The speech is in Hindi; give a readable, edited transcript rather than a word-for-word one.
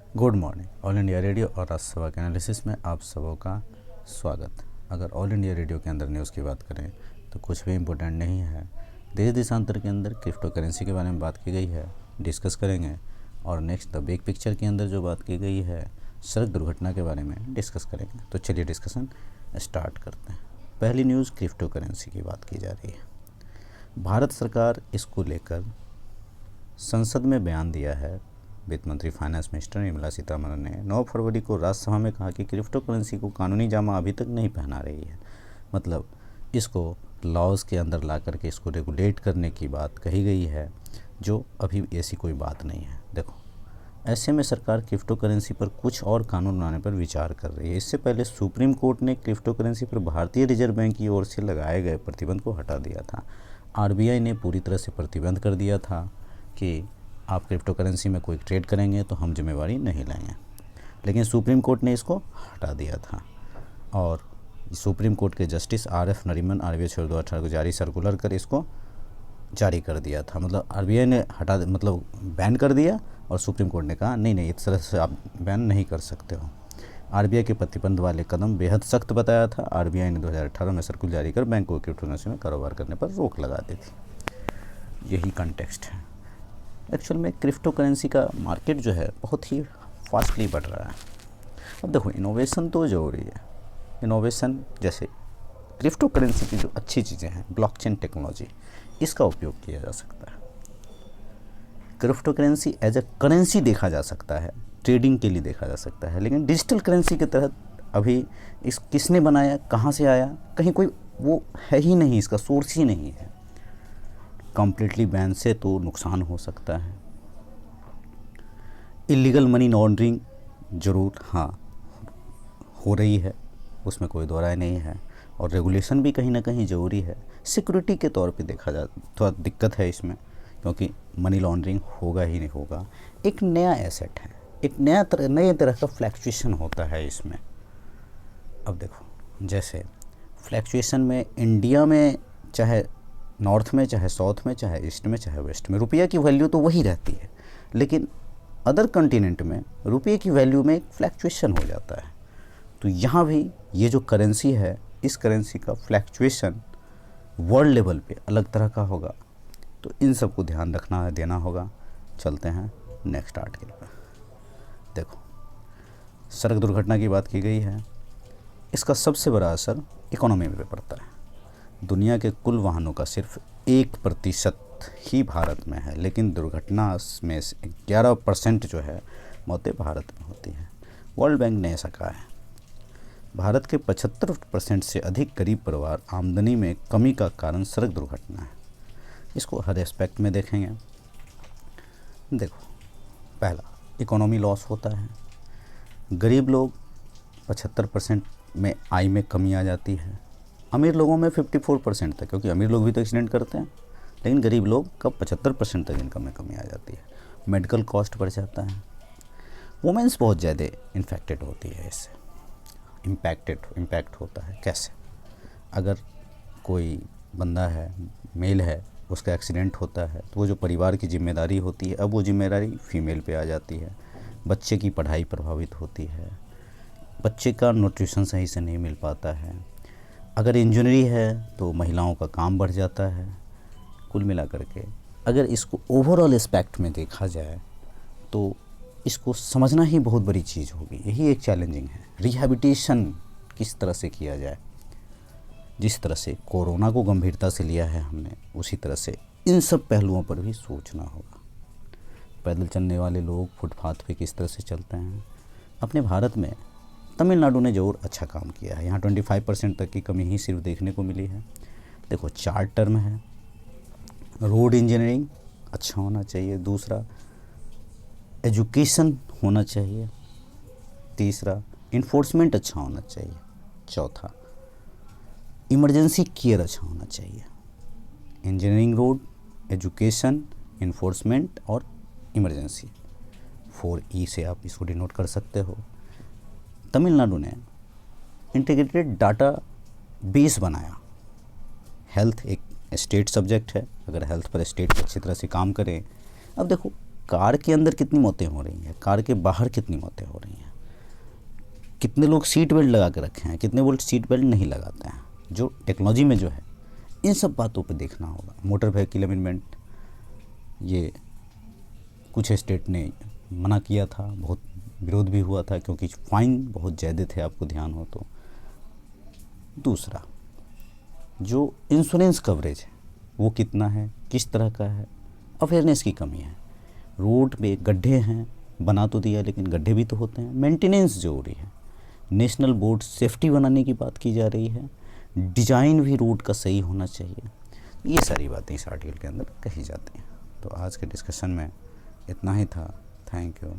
Good morning. All India radio और राजसभा के एनालिसिस में आप सबों का स्वागत। अगर ऑल इंडिया रेडियो के अंदर न्यूज़ की बात करें तो कुछ भी इम्पोर्टेंट नहीं है। देश देशांतर के अंदर क्रिप्टो करेंसी के बारे में बात की गई है, डिस्कस करेंगे। और नेक्स्ट द बिग पिक्चर के अंदर जो बात की गई है सड़क दुर्घटना के बारे में डिस्कस करेंगे। तो चलिए डिस्कशन स्टार्ट करते हैं। पहली न्यूज़ क्रिप्टो करेंसी की बात की जा रही है। भारत सरकार इसको लेकर संसद में बयान दिया है। वित्त मंत्री फाइनेंस मिनिस्टर निर्मला सीतारमण ने 9 फरवरी को राज्यसभा में कहा कि क्रिप्टो करेंसी को कानूनी जामा अभी तक नहीं पहना रही है। मतलब इसको लॉज के अंदर ला करके इसको रेगुलेट करने की बात कही गई है, जो अभी ऐसी कोई बात नहीं है। देखो, ऐसे में सरकार क्रिप्टो करेंसी पर कुछ और कानून बनाने पर विचार कर रही है। इससे पहले सुप्रीम कोर्ट ने क्रिप्टो करेंसी पर भारतीय रिजर्व बैंक की ओर से लगाए गए प्रतिबंध को हटा दिया था। आरबीआई ने पूरी तरह से प्रतिबंध कर दिया था कि आप क्रिप्टो करेंसी में कोई ट्रेड करेंगे तो हम जिम्मेवारी नहीं लेंगे, लेकिन सुप्रीम कोर्ट ने इसको हटा दिया था। और सुप्रीम कोर्ट के जस्टिस आरएफ नरीमन आरबीआई 2018 को जारी सर्कुलर कर इसको जारी कर दिया था। मतलब आरबीआई ने मतलब बैन कर दिया और सुप्रीम कोर्ट ने कहा नहीं इस तरह से आप बैन नहीं कर सकते हो। आरबीआई के प्रतिबंध वाले कदम बेहद सख्त बताया था। आरबीआई ने 2018 में सर्कुलर जारी कर बैंकों को क्रिप्टो करेंसी में कारोबार करने पर रोक लगा दी थी। यही कंटेक्स्ट है। एक्चुअल में क्रिप्टो करेंसी का मार्केट जो है बहुत ही फास्टली बढ़ रहा है। अब देखो, इनोवेशन तो ज़रूरी है। इनोवेशन जैसे क्रिप्टो करेंसी की जो अच्छी चीज़ें हैं, ब्लॉकचेन टेक्नोलॉजी, इसका उपयोग किया जा सकता है। Crypto currency as a currency देखा जा सकता है, ट्रेडिंग के लिए देखा जा सकता है, लेकिन डिजिटल करेंसी के तहत अभी इस किसने बनाया, कहाँ से आया, कहीं कोई वो है ही नहीं, इसका सोर्स ही नहीं है। कम्प्लीटली बैन से तो नुकसान हो सकता है। इलीगल मनी लॉन्ड्रिंग ज़रूर हो रही है, उसमें कोई दो राय नहीं है। और रेगुलेशन भी कहीं ना कहीं ज़रूरी है। सिक्योरिटी के तौर पे देखा जाए थोड़ा दिक्कत है इसमें, क्योंकि मनी लॉन्ड्रिंग होगा ही नहीं होगा। एक नया एसेट है, एक नए तरह का फ्लैक्चुएशन होता है इसमें। अब देखो, जैसे फ्लैक्चुएशन में इंडिया में चाहे नॉर्थ में, चाहे साउथ में, चाहे ईस्ट में, चाहे वेस्ट में, रुपया की वैल्यू तो वही रहती है, लेकिन अदर कंटिनेंट में रुपये की वैल्यू में एक फ्लैक्चुएशन हो जाता है। तो यहाँ भी ये जो करेंसी है, इस करेंसी का फ्लैक्चुएशन वर्ल्ड लेवल पे अलग तरह का होगा। तो इन सब को ध्यान रखना देना होगा। चलते हैं नेक्स्ट आर्टिकल पर। देखो, सड़क दुर्घटना की बात की गई है। इसका सबसे बड़ा असर इकोनॉमी में पड़ता है। दुनिया के कुल वाहनों का सिर्फ 1% ही भारत में है, लेकिन दुर्घटना में 11% जो है मौतें भारत में होती हैं। वर्ल्ड बैंक ने ऐसा कहा है। भारत के 75% से अधिक गरीब परिवार आमदनी में कमी का कारण सड़क दुर्घटना है। इसको हर एस्पेक्ट में देखेंगे। देखो, पहला, इकोनॉमी लॉस होता है। गरीब लोग 75% में आय में कमी आ जाती है। अमीर लोगों में 54% तक, क्योंकि अमीर लोग भी तो एक्सीडेंट करते हैं, लेकिन गरीब लोग का 75% तक इनकम में कमी आ जाती है। मेडिकल कॉस्ट बढ़ जाता है। वुमेंस बहुत ज़्यादा इन्फेक्टेड होती है इससे। इम्पैक्ट होता है कैसे? अगर कोई बंदा है, मेल है, उसका एक्सीडेंट होता है तो वो जो परिवार की जिम्मेदारी होती है, अब वो जिम्मेदारी फीमेल पे आ जाती है। बच्चे की पढ़ाई प्रभावित होती है। बच्चे का न्यूट्रिशन सही से नहीं मिल पाता है। अगर इंजीनियरिंग है तो महिलाओं का काम बढ़ जाता है। कुल मिलाकर के अगर इसको ओवरऑल एस्पेक्ट में देखा जाए तो इसको समझना ही बहुत बड़ी चीज़ होगी। यही एक चैलेंजिंग है। रिहैबिलिटेशन किस तरह से किया जाए। जिस तरह से कोरोना को गंभीरता से लिया है हमने, उसी तरह से इन सब पहलुओं पर भी सोचना होगा। पैदल चलने वाले लोग फुटपाथ पे किस तरह से चलते हैं। अपने भारत में तमिलनाडु ने ज़रूर अच्छा काम किया है। यहाँ 25% तक की कमी ही सिर्फ देखने को मिली है। देखो, 4 टर्म है। रोड इंजीनियरिंग अच्छा होना चाहिए। दूसरा, एजुकेशन होना चाहिए। तीसरा, इन्फोर्समेंट अच्छा होना चाहिए। चौथा, इमरजेंसी केयर अच्छा होना चाहिए। इंजीनियरिंग, रोड, एजुकेशन, इन्फोर्समेंट और इमरजेंसी। 4E से आप इसको डिनोट कर सकते हो। तमिलनाडु ने इंटीग्रेटेड डाटा बेस बनाया। हेल्थ एक स्टेट सब्जेक्ट है। अगर हेल्थ पर स्टेट अच्छी तरह से काम करें, अब देखो कार के अंदर कितनी मौतें हो रही हैं, कार के बाहर कितनी मौतें हो रही हैं, कितने लोग सीट बेल्ट लगा के रखे हैं, कितने लोग सीट बेल्ट नहीं लगाते हैं, जो टेक्नोलॉजी में जो है, इन सब बातों पे देखना होगा। मोटर व्हीकल अमेंडमेंट, ये कुछ स्टेट ने मना किया था, बहुत विरोध भी हुआ था क्योंकि फाइन बहुत ज़्यादा थे, आपको ध्यान हो तो। दूसरा, जो इंश्योरेंस कवरेज है वो कितना है, किस तरह का है, अवेयरनेस की कमी है। रोड पे गड्ढे हैं, बना तो दिया लेकिन गड्ढे भी तो होते हैं, मेंटेनेंस ज़रूरी है। नेशनल बोर्ड सेफ्टी बनाने की बात की जा रही है, डिजाइन भी रोड का सही होना चाहिए। ये सारी बातें इस आर्टिकल के अंदर कही जाती हैं। तो आज के डिस्कशन में इतना ही था। Thank you.